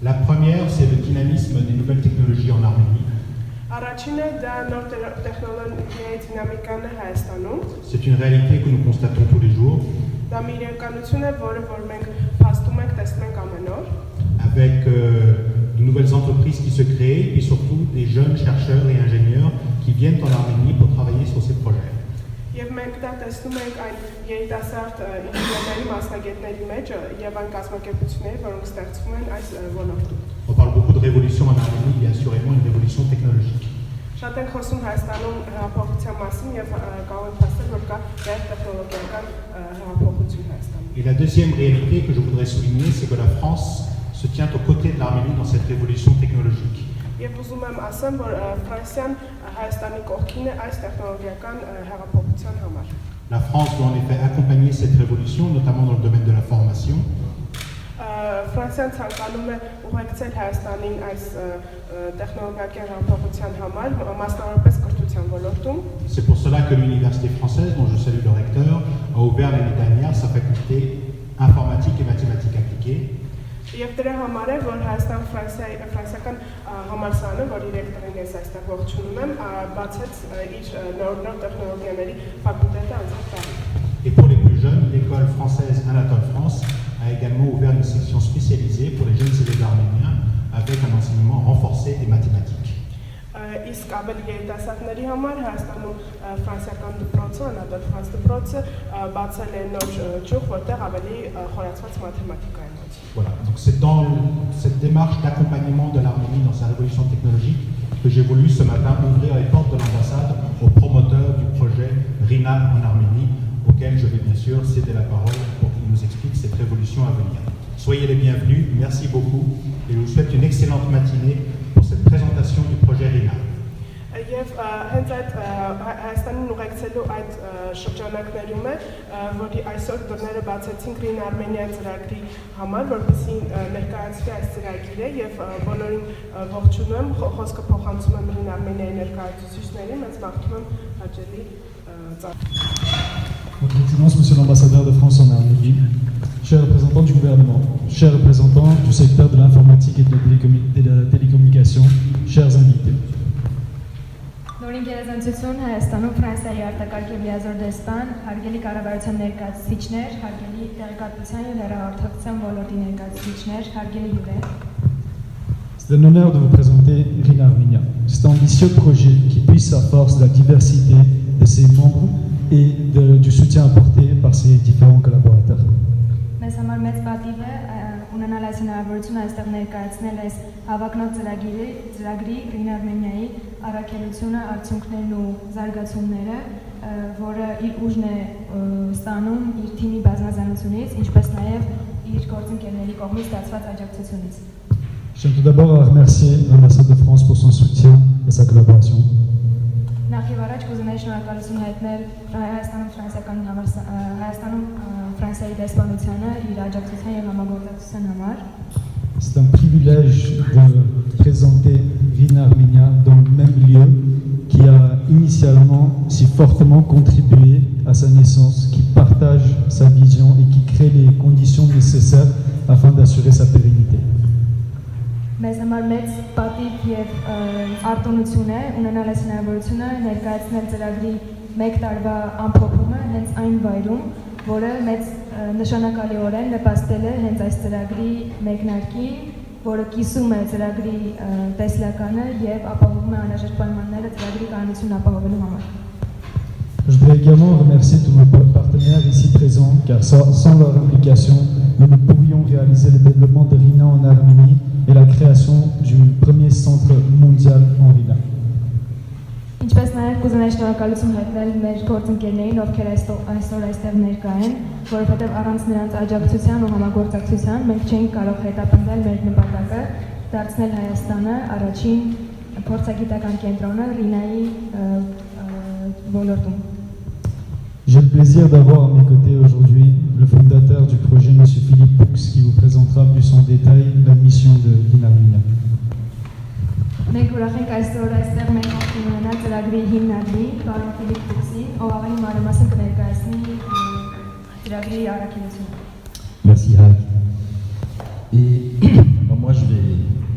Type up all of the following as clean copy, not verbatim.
La première, c'est le dynamisme des nouvelles technologies en Arménie. C'est une réalité que nous constatons tous les jours. Avec de nouvelles entreprises qui se créent et surtout des jeunes chercheurs et ingénieurs qui viennent en Arménie pour travailler sur ces projets. On parle beaucoup de révolution en Arménie, il y a assurément une révolution technologique. Et la deuxième réalité que je voudrais souligner, c'est que la France se tient aux côtés de l'Arménie dans cette révolution technologique. La France doit en effet accompagner cette révolution, notamment dans le domaine de la formation. C'est pour cela que l'Université française, dont je salue le recteur, a ouvert l'année dernière sa faculté informatique et mathématiques appliquées. Et pour les plus jeunes, l'école française Anatole France a également ouvert une section spécialisée pour les jeunes élèves arméniens avec un enseignement renforcé des mathématiques. Voilà, donc c'est dans cette démarche d'accompagnement de l'Arménie dans sa révolution technologique que j'ai voulu ce matin ouvrir les portes de l'ambassade aux promoteurs du projet RINA en Arménie, auquel je vais bien sûr céder la parole pour qu'ils nous expliquent cette révolution à venir. Soyez les bienvenus, merci beaucoup et je vous souhaite une excellente matinée pour cette présentation du projet RINA. Votre Excellence, Monsieur l'ambassadeur de France en Arménie, chers représentants du gouvernement, chers représentants du secteur de l'informatique et de la télécommunication, chers invités. Նորին Հայաստանում Ֆրանսիայի արտակարգ եւ լիազոր դեսպան, հարգելի կառավարության ներկայացուցիչներ, հարգելի տեղեկատվության եւ հեռահաղորդակցության ոլորտի ներկայացուցիչներ, hարգելի հյուրեր. C'est un honneur de vous présenter RINA Armenia. C'est un ambitieux projet qui puise sa force de la diversité de ses membres et du soutien apporté par ses différents collaborateurs. Մեզ համար մեծ պատիվ է ունենալ այս հնարավորությունը այստեղ ներկայացնել այս հավակնոտ ծրագրի RINA Armenia-ի առաքելությունը, արդյունքներն ու զարգացումները, որը իր ուժն է ստանում իր թիմի բազմազանությունից, ինչպես նաև իր գործընկերների կողմից ստացված աջակցությունից։ Je tiens tout d'abord à remercier l'ambassade de France pour son soutien et sa collaboration. Նախ եւ առաջ կուզենայի շնորհակալություն հայտնել Հայաստանում Ֆրանսիայի դեսպանությանը իր աջակցության եւ համագործակցության համար։ C'est un privilège de présenter RINA Armenia dans le même lieu qui a initialement si fortement contribué à sa naissance, qui partage sa vision et qui crée les conditions nécessaires afin d'assurer sa pérennité. Մեզ համար մեծ պատիվ եւ արտոնություն է ունենալ այս հնարավորությունը ներկայացնել ծրագրի 1 տարվա ամփոփումը հենց այն վայրում, որը մեծ նշանակալիորեն նպաստել է հենց այս ծրագրի մեկնարկին, որը կիսում է ծրագրի տեսլականը եւ ապահովում է անհրաժեշտ պայմանները ծրագրի կայունությունն ապահովելու համար։ Je voudrais également remercier tous nos partenaires ici présents, car sans leur implication, nous ne pourrions réaliser le développement de RINA en Arménie et la création du premier centre mondial en RINA. Ինչպես նաև կուզենայի շնորհակալություն հայտնել մեր գործընկերներին, ովքեր այսօր այստեղ ներկա են, որովհետև առանց նրանց աջակցության ու համագործակցության մենք չենք կարող հետապնդել մեր նպատակը դարձնել Հայաստանը առաջին փորձագիտական կենտրոնը RINA-ի ոլորտում։ J'ai le plaisir d'avoir à mes côtés aujourd'hui le fondateur du projet, M. Philippe Poux, qui vous présentera plus en détail la mission de RINA Armenia. Մենք ուրախ ենք այսօր այստեղ մենք ունենալ ծրագրի հիմնադիր, պարոն Ֆիլիպ Պուքսին, ով ավելի մանրամասն կներկայացնի ծրագրի առաքելությունը։ Merci Haïk. Et alors moi je vais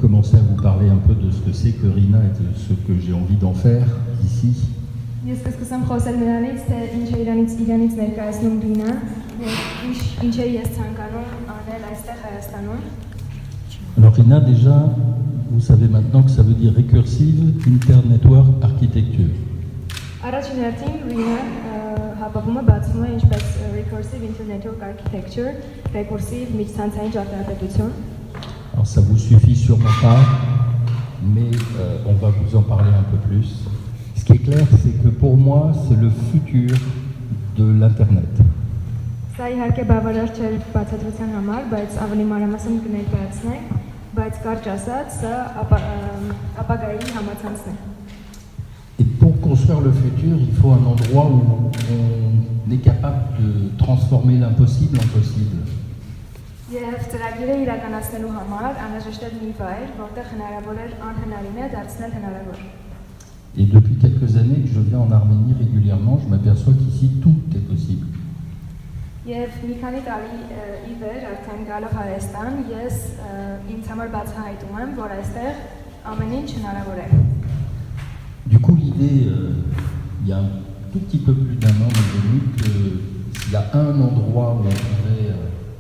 commencer à vous parler un peu de ce que c'est que RINA et de ce que j'ai envie d'en faire ici. Ես կսկսեմ խոսել նրանից, թե ինչ է իրանից ներկայացնում Ռինան, ինչ է ես ցանկանում անել այստեղ Հայաստանում։ Alors RINA déjà, vous savez maintenant que ça veut dire Recursive Inter-Network Architecture. Առաջին հերթին Ռինը հապաղումը բացվում է ինչպես Recursive Internet Architecture, Recursive միջցանցային ճարտարապետություն։ Alors ça vous suffit sûrement pas, mais on va vous en parler un peu plus. Ce qui est clair, c'est que pour moi, c'est le futur de l'Internet. Սա իհարկե բավարար չէ բացատրության համար, բայց ավելի մանրամասն կներկայացնենք, բայց կարճ ասած, սա ապագայի համացանցն է։ Et pour construire le futur, il faut un endroit où on est capable de transformer l'impossible en possible. Եվ ծրագիրը իրականացնելու համար անհրաժեշտ է մի վայր, որտեղ հնարավոր է անհնարինը դարձնել հնարավոր։ Et depuis quelques années que je viens en Arménie régulièrement, je m'aperçois qu'ici tout est possible. Եվ մի քանի տարի ի վեր արդեն գալով Հայաստան, ես ինձ համար բացահայտում եմ, որ այստեղ ամեն ինչ հնարավոր է։ Du coup, l'idée, il y a un tout petit peu plus d'un an, m'est venue que s'il y a un endroit où on pouvait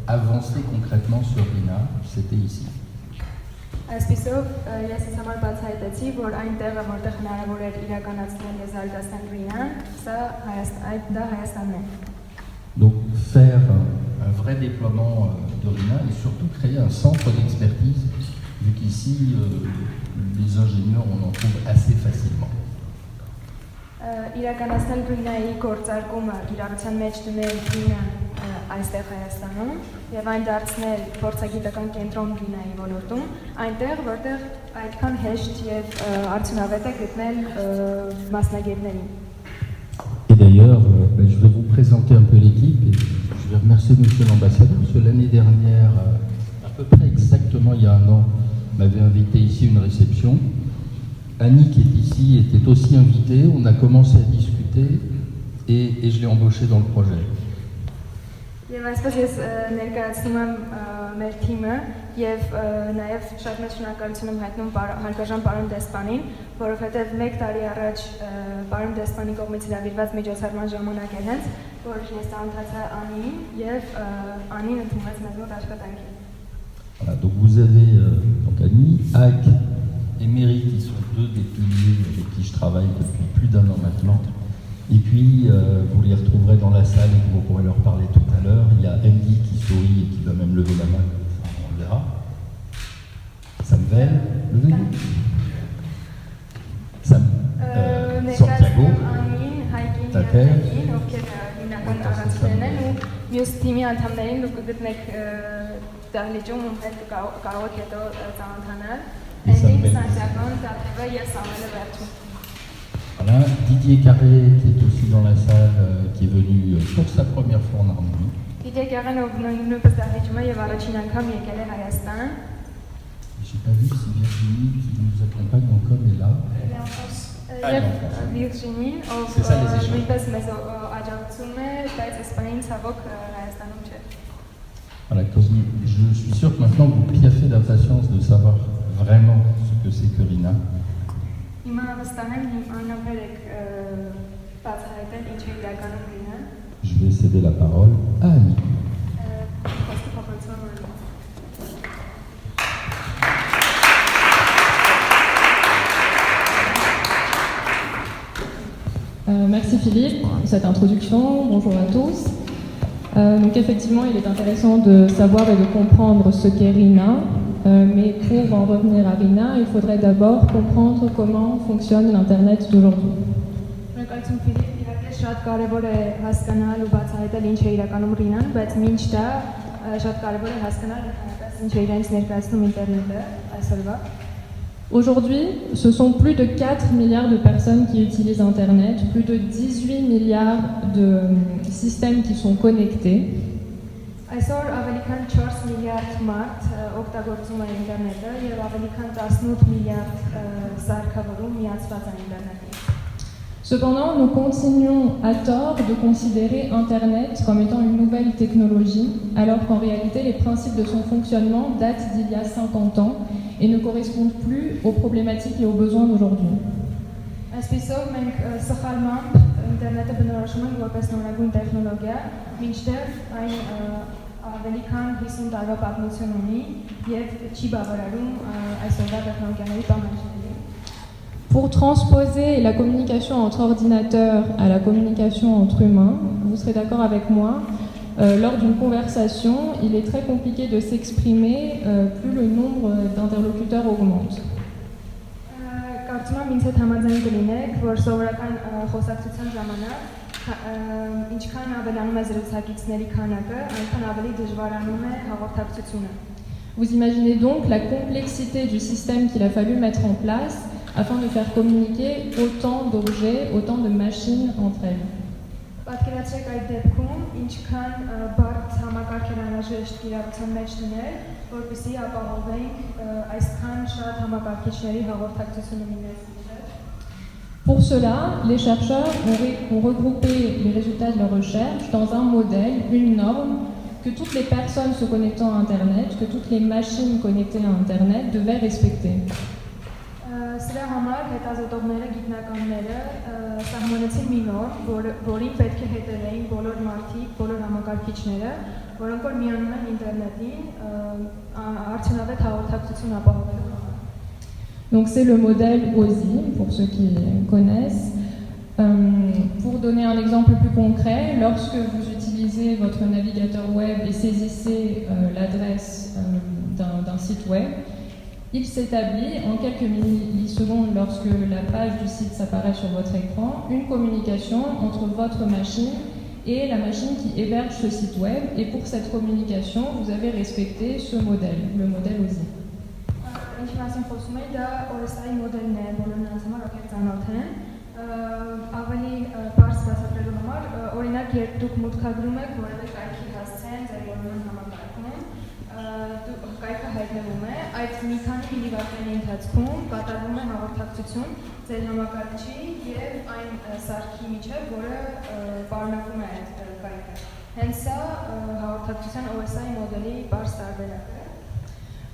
avancer concrètement sur RINA, c'était ici. Այսպիսով ես ինձ համար բացահայտեցի, որ այն տեղը, որտեղ հնարավոր էր իրականացնել եւ զարգացնել Ռինան, սա Հայաստանն է։ Donc faire un vrai déploiement de RINA et surtout créer un centre d'expertise, vu qu'ici les ingénieurs on en trouve assez facilement. Իրականացնել Ռինայի գործարկումը իրավության մեջ դնել Ռինան այստեղ Հայաստանում եւ այն դարձնել փորձագիտական կենտրոն Ռինայի ոլորտում, այնտեղ որտեղ այդքան հեշտ եւ արդյունավետ է գտնել մասնագետներին։ Et d'ailleurs, je vais vous présenter un peu l'équipe et je vais remercier monsieur l'ambassadeur parce que l'année dernière, à peu près exactement il y a un an, m'avait invité ici à une réception. Annie qui est ici était aussi invitée, on a commencé à discuter et je l'ai embauchée dans le projet. Եվ այսպես ես ներկայացնում եմ մեր թիմը եւ նաեւ շատ մեծ շնորհակալություն եմ հայտնում հարգարժան պարոն դեսպանին, որովհետեւ 1 տարի առաջ պարոն դեսպանի կողմից հրավիրված միջոցառման ժամանակ էր հենց, որ ես ծանոթացա Անին եւ Անին ընդունեց մեզ մոտ աշխատանքի։ Voilà, donc vous avez donc Annie, Haïk et Méry qui sont deux des piliers avec qui je travaille depuis plus d'un an maintenant. Et puis, vous les retrouverez dans la salle et vous pourrez leur parler tout à l'heure. Il y a Andy qui sourit et qui va même lever la main, on le verra. Samuel, levez-vous. Santiago, Tater. Մյուս թիմի անդամներին դուք կգտնեք դահլիճում ում հետ կարող եք հետո ծանոթանալ։ Էնիկ, Սանտիագոն, Տաթևը եւ Սամվելը վերջում։ Voilà, Didier Carré qui est aussi dans la salle, qui est venu pour sa première fois en Arménie. Didier Carré նույնպես դահլիճում է եւ առաջին անգամ եկել է Հայաստան։ J'ai pas vu si Virginie qui nous accompagne encore est là. Եվ Վիրջինին, ով նույնպես մեզ աջակցում է, բայց Իսպանիան ցավոք Հայաստանում չէ։ Voilà, je suis sûr que maintenant vous piaffez d'impatience de savoir vraiment ce que c'est que RINA. Je vais céder la parole à Annie. Merci Philippe pour cette introduction. Bonjour à tous. Donc effectivement, il est intéressant de savoir et de comprendre ce qu'est RINA. Mais pour en revenir à RINA, il faudrait d'abord comprendre comment fonctionne l'Internet d'aujourd'hui. Aujourd'hui, ce sont plus de 4 milliards de personnes qui utilisent Internet, plus de 18 milliards de systèmes qui sont connectés. Այսօր ավելի քան 4 միլիարդ մարդ օգտագործում է ինտերնետը եւ ավելի քան 18 միլիարդ սարքավորում միացված է ինտերնետին։ Cependant, nous continuons à tort de considérer Internet comme étant une nouvelle technologie, alors qu'en réalité, les principes de son fonctionnement datent d'il y a 50 ans et ne correspondent plus aux problématiques et aux besoins d'aujourd'hui. Այսպիսով մենք սխալմամբ ինտերնետը բնորոշում ենք որպես նորագույն տեխնոլոգիա, մինչդեռ այն ավելի քան 50 տարվա պատմություն ունի եւ չի բավարարում այսօրվա տեխնոլոգիաների պահանջներին։ Pour transposer la communication entre ordinateurs à la communication entre humains, vous serez d'accord avec moi, lors d'une conversation, il est très compliqué de s'exprimer plus le nombre d'interlocuteurs augmente. Կարծում եմ ինձ հետ համաձայն կլինեք, որ սովորական խոսակցության ժամանակ ինչքան ավելանում է զրուցակիցների քանակը, այնքան ավելի դժվարանում է հաղորդակցությունը։ Vous imaginez donc la complexité du système qu'il a fallu mettre en place afin de faire communiquer autant d'objets, autant de machines entre elles. Պատկերացրեք այդ դեպքում ինչքան բարդ համակարգ էր անհրաժեշտ կիրառության մեջ դնել, որպեսզի ապահովենք այսքան շատ համակարգիչների հաղորդակցությունը միմյանց միջև։ Pour cela, les chercheurs ont regroupé les résultats de leur recherche dans un modèle, une norme que toutes les personnes se connectant à Internet, que toutes les machines connectées à Internet devaient respecter. Սրա համար հետազոտողները, գիտնականները սահմանեցին մի նորմ, որին պետք է հետևեին բոլոր մարդիկ, բոլոր համակարգիչները, որոնք որ միանում են ինտերնետին արդյունավետ հաղորդակցություն ապահովելու համար։ Donc c'est le modèle OSI, pour ceux qui connaissent. Pour donner un exemple plus concret, lorsque vous utilisez votre navigateur web et saisissez l'adresse d'un site web, il s'établit en quelques millisecondes lorsque la page du site s'apparaît sur votre écran, une communication entre votre machine et la machine qui héberge ce site web. Et pour cette communication, vous avez respecté ce modèle, le modèle OSI. Ինչի մասին խոսում եմ, դա OSI մոդելն է, բոլոր նրանց համար, ովքեր ծանոթ են։ Ավելի բարձր բացատրելու համար, օրինակ, երբ դուք մուտքագրում եք որևէ կայքի հասցեն ձեր ոլորտում համակարգում, կայքը հայտնվում է, այդ մի քանի միլիվատների ընթացքում կատարվում է հաղորդակցություն ձեր համակարգչի եւ այն սարքի միջեւ, որը պարունակում է այդ կայքը։ Հենց սա հաղորդակցության OSI մոդելի բարձր տարբերակ է։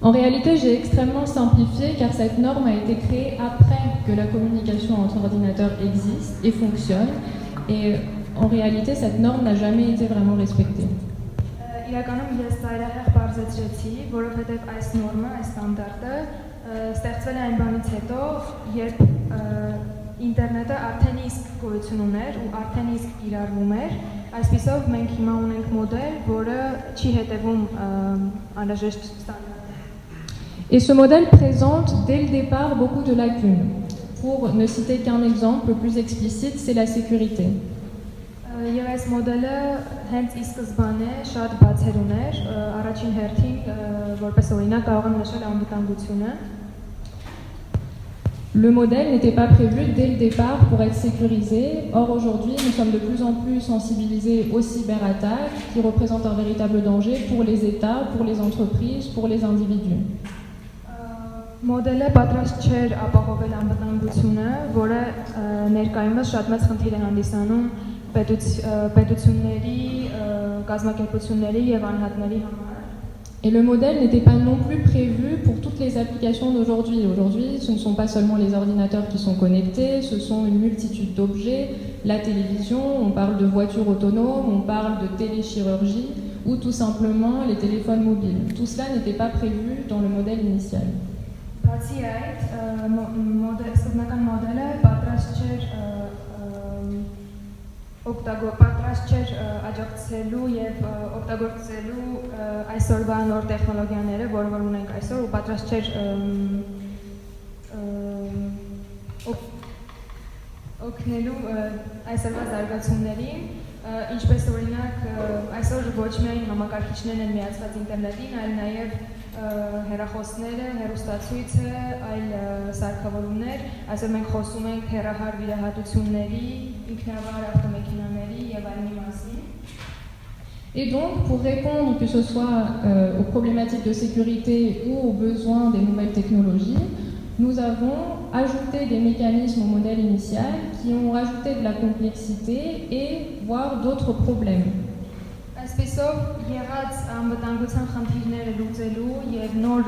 En réalité, j'ai extrêmement simplifié car cette norme a été créée après que la communication entre ordinateurs existe et fonctionne. Et en réalité, cette norme n'a jamais été vraiment respectée. Իրականում ես ծայրահեղ բարձրացրեցի, որովհետև այս նորմը, այս ստանդարտը ստեղծվել է այն բանից հետո, երբ ինտերնետը արդեն իսկ գոյություն ուներ ու արդեն իսկ կիրառվում էր, այսպիսով մենք հիմա ունենք մոդել, որը չի հետևում անհրաժեշտ ստանդարտներին։ Et ce modèle présente dès le départ beaucoup de lacunes. Pour ne citer qu'un exemple plus explicite, c'est la sécurité. Եվ այս մոդելը հենց ի սկզբանե շատ բացեր ուներ, առաջին հերթին որպես օրինակ կարող եմ նշել անվտանգությունը։ Le modèle n'était pas prévu dès le départ pour être sécurisé. Or aujourd'hui, nous sommes de plus en plus sensibilisés aux cyberattaques qui représentent un véritable danger pour les États, pour les entreprises, pour les individus. Մոդելը պատրաստ չէր ապահովել անվտանգությունը, որը ներկայումս շատ մեծ խնդիր է հանդիսանում պետությունների, կազմակերպությունների եւ անհատների համար։ Et le modèle n'était pas non plus prévu pour toutes les applications d'aujourd'hui. Aujourd'hui, ce ne sont pas seulement les ordinateurs qui sont connectés, ce sont une multitude d'objets, la télévision, on parle de voitures autonomes, on parle de téléchirurgie ou tout simplement les téléphones mobiles. Tout cela n'était pas prévu dans le modèle initial. Բացի այդ, սկզբնական մոդելը պատրաստ չէր աջակցելու եւ օգտագործելու այսօրվա նոր տեխնոլոգիաները, որոնք ունենք այսօր, ու պատրաստ չէր օգնելու այսօրվա զարգացումներին, ինչպես օրինակ այսօր ոչ միայն համակարգիչներն են միացված ինտերնետին, այլ նաեւ հեռախոսները, հեռուստացույցը, այլ սարքավորումներ, այսօր մենք խոսում ենք հեռահար վիրահատությունների, ինքնավար ավտոմեքենաների եւ այլնի մասին։ Et donc, pour répondre que ce soit aux problématiques de sécurité ou aux besoins des nouvelles technologies, nous avons ajouté des mécanismes au modèle initial qui ont rajouté de la complexité et voire d'autres problèmes. Այսպեսով եղած անվտանգության խնդիրները լուծելու եւ նոր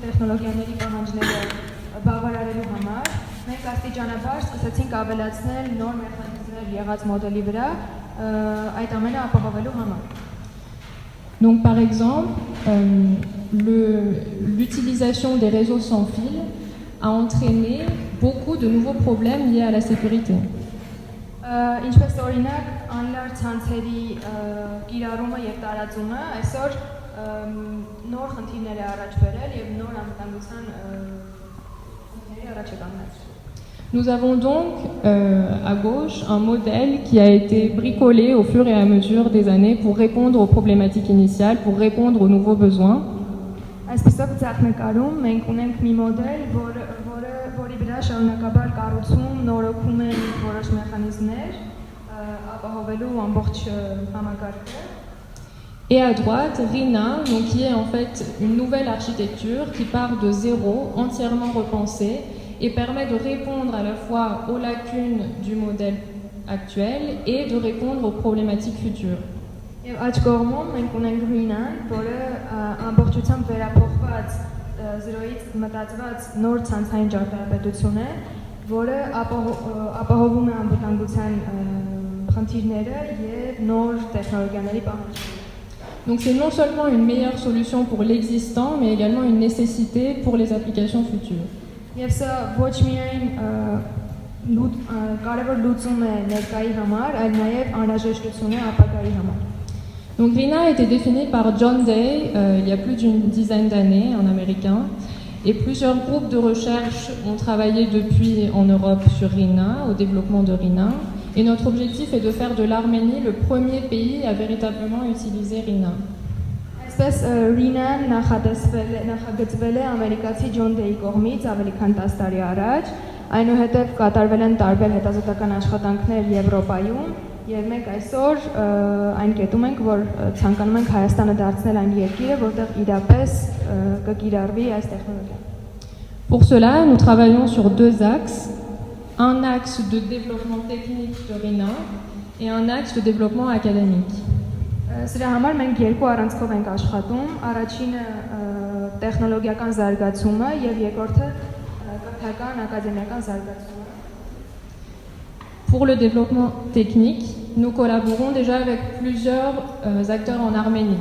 տեխնոլոգիաների պահանջները բավարարելու համար մենք աստիճանաբար սկսեցինք ավելացնել նոր մեխանիզմներ եղած մոդելի վրա այդ ամենը ապահովելու համար։ Donc par exemple, l'utilisation des réseaux sans fil a entraîné beaucoup de nouveaux problèmes liés à la sécurité. Ինչպես օրինակ անլար ցանցերի կիրառումը եւ տարածումը այսօր նոր խնդիրներ է առաջ բերել եւ նոր անվտանգության խնդիրների առաջ է կանգնել։ Nous avons donc à gauche un modèle qui a été bricolé au fur et à mesure des années pour répondre aux problématiques initiales, pour répondre aux nouveaux besoins. Այսպեսով ցախնակարում մենք ունենք մի մոդել, որի վրա շարունակաբար կառուցում, նորոգում են որոշ մեխանիզմներ, ապահովելու ամբողջ համակարգը։ Et à droite, RINA, donc, qui est en fait une nouvelle architecture qui part de zéro, entièrement repensée, et permet de répondre à la fois aux lacunes du modèle actuel et de répondre aux problématiques futures. Եվ աջ կողմում մենք ունենք RINA-ն, որը ամբողջությամբ վերափոխված զրոյից մտածված նոր ցանցային ճարտարապետություն է, որը ապահովում է անվտանգության խնդիրները եւ նոր տեխնոլոգիաների պահանջները։ Donc c'est non seulement une meilleure solution pour l'existant, mais également une nécessité pour les applications futures. Եվ սա ոչ միայն կարևոր լուծում է ներկայի համար, այլ նաև անհրաժեշտություն է ապագայի համար։ Donc RINA a été défini par John Day il y a plus d'une dizaine d'années, un Américain, et plusieurs groupes de recherche ont travaillé depuis en Europe sur RINA, au développement de RINA, et notre objectif est de faire de l'Arménie le premier pays à véritablement utiliser RINA. Այսպես RINA-ն նախագծվել է ամերիկացի Ջոն Դեյի կողմից ավելի քան 10 տարի առաջ, այնուհետև կատարվել են տարբեր հետազոտական աշխատանքներ Եվրոպայում եւ մենք այսօր այն կետում ենք, որ ցանկանում ենք Հայաստանը դարձնել այն երկիրը, որտեղ իրապես կկիրառվի այս տեխնոլոգիան։ Pour cela, nous travaillons sur deux axes, un axe de développement technique de RINA et un axe de développement académique. Սրա համար մենք երկու առանցքով ենք աշխատում, առաջինը տեխնոլոգիական զարգացումը եւ երկրորդը կրթական ակադեմիական զարգացումը։ Pour le développement technique, nous collaborons déjà avec plusieurs acteurs en Arménie.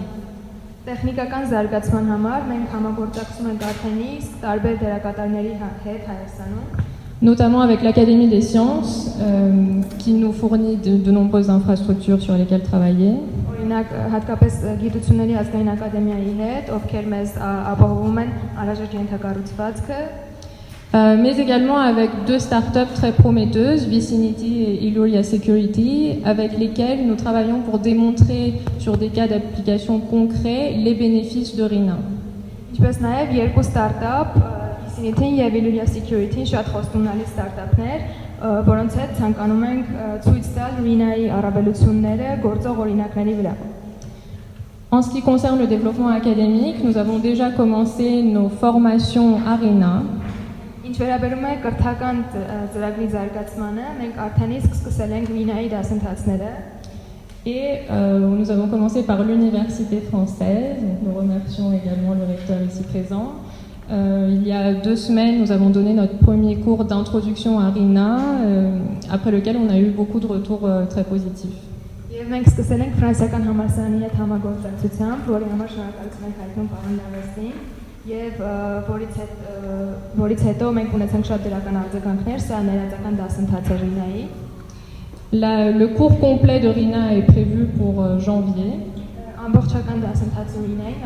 Տեխնիկական զարգացման համար մենք համագործակցում ենք արդեն իսկ տարբեր դերակատարների հետ Հայաստանում, notamment avec l'Académie des sciences qui nous fournit de nombreuses infrastructures sur lesquelles travailler. Օրինակ հատկապես գիտությունների ազգային ակադեմիայի հետ, ովքեր մեզ ապահովում են անհրաժեշտ ենթակառուցվածքը, mais également avec deux startups très prometteuses, Vicinity et Illuria Security, avec lesquelles nous travaillons pour démontrer sur des cas d'application concrets les bénéfices de RINA. Ինչպես նաև երկու ստարտափ, Vicinity-ն եւ Illuria Security-ն շատ խոստումնալի ստարտափներ, որոնց հետ ցանկանում ենք ցույց տալ RINA-ի առավելությունները գործող օրինակների վրա։ En ce qui concerne le développement académique, nous avons déjà commencé nos formations à RINA. Ինչ վերաբերում է կրթական ծրագրի զարգացմանը, մենք արդեն իսկ սկսել ենք RINA-ի դասընթացները։ Et nous avons commencé par l'université française, donc nous remercions également le recteur ici présent. Il y a 2 semaines, nous avons donné notre premier cours d'introduction à RINA, après lequel on a eu beaucoup de retours très positifs. Եվ մենք սկսել ենք ֆրանսիական համալսարանի հետ համագործակցությամբ, որի համար շնորհակալություն ենք հայտնում պարոն Լավեսին, եւ որից հետո մենք ունեցանք շատ դրական արձագանքներ, սա ներածական դասընթաց է RINA-ի։ Le cours complet de RINA est prévu pour janvier. Ամբողջական դասընթացը RINA-ին